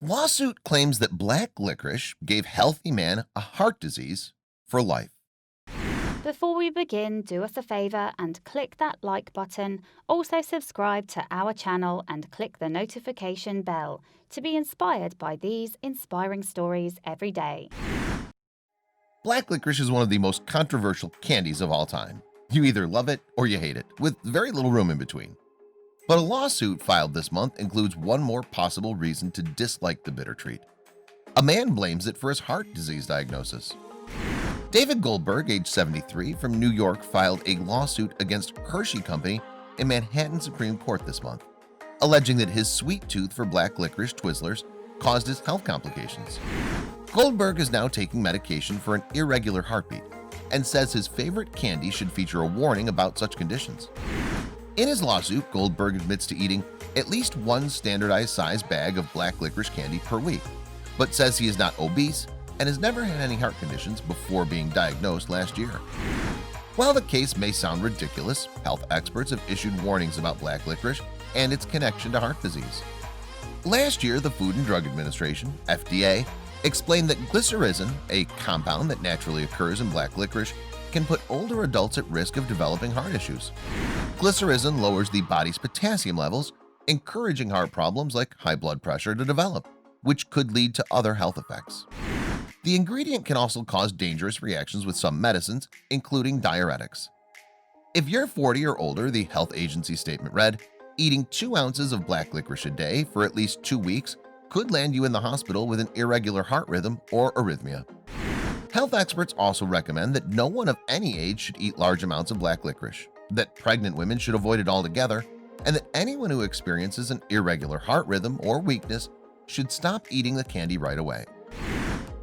Lawsuit claims that black licorice gave healthy man a heart disease for life. Before we begin, do us a favor and click that like button. Also subscribe to our channel and click the notification bell to be inspired by these inspiring stories every day. Black licorice is one of the most controversial candies of all time. You either love it or you hate it, with very little room in between. But a lawsuit filed this month includes one more possible reason to dislike the bitter treat. A man blames it for his heart disease diagnosis. David Goldberg, age 73, from New York, filed a lawsuit against Hershey Company in Manhattan Supreme Court this month, alleging that his sweet tooth for black licorice Twizzlers caused his health complications. Goldberg is now taking medication for an irregular heartbeat and says his favorite candy should feature a warning about such conditions. In his lawsuit, Goldberg admits to eating at least one standardized size bag of black licorice candy per week, but says he is not obese and has never had any heart conditions before being diagnosed last year. While the case may sound ridiculous, health experts have issued warnings about black licorice and its connection to heart disease. Last year, the Food and Drug Administration, FDA, explained that glycyrrhizin, a compound that naturally occurs in black licorice, can put older adults at risk of developing heart issues. Glycyrrhizin lowers the body's potassium levels, encouraging heart problems like high blood pressure to develop, which could lead to other health effects. The ingredient can also cause dangerous reactions with some medicines, including diuretics. If you're 40 or older, the health agency statement read, eating 2 ounces of black licorice a day for at least 2 weeks could land you in the hospital with an irregular heart rhythm or arrhythmia. Health experts also recommend that no one of any age should eat large amounts of black licorice, that pregnant women should avoid it altogether, and that anyone who experiences an irregular heart rhythm or weakness should stop eating the candy right away.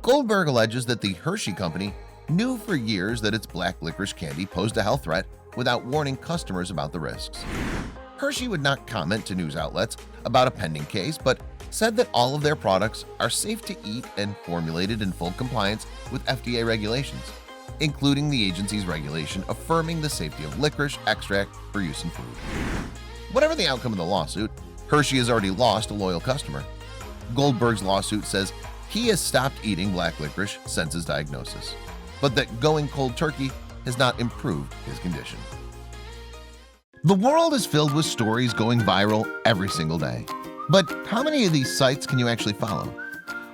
Goldberg alleges that the Hershey Company knew for years that its black licorice candy posed a health threat without warning customers about the risks. Hershey would not comment to news outlets about a pending case, but said that all of their products are safe to eat and formulated in full compliance with FDA regulations, including the agency's regulation affirming the safety of licorice extract for use in food. Whatever the outcome of the lawsuit, Hershey has already lost a loyal customer. Goldberg's lawsuit says he has stopped eating black licorice since his diagnosis, but that going cold turkey has not improved his condition. The world is filled with stories going viral every single day. But how many of these sites can you actually follow?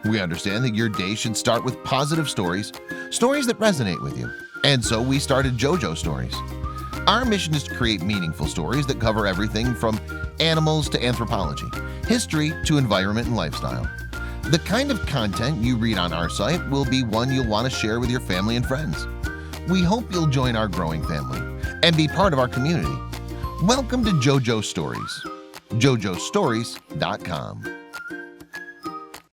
We understand that your day should start with positive stories, stories that resonate with you. And so we started JoJo Stories. Our mission is to create meaningful stories that cover everything from animals to anthropology, history to environment and lifestyle. The kind of content you read on our site will be one you'll want to share with your family and friends. We hope you'll join our growing family and be part of our community. Welcome to JoJo Stories. JoJoStories.com.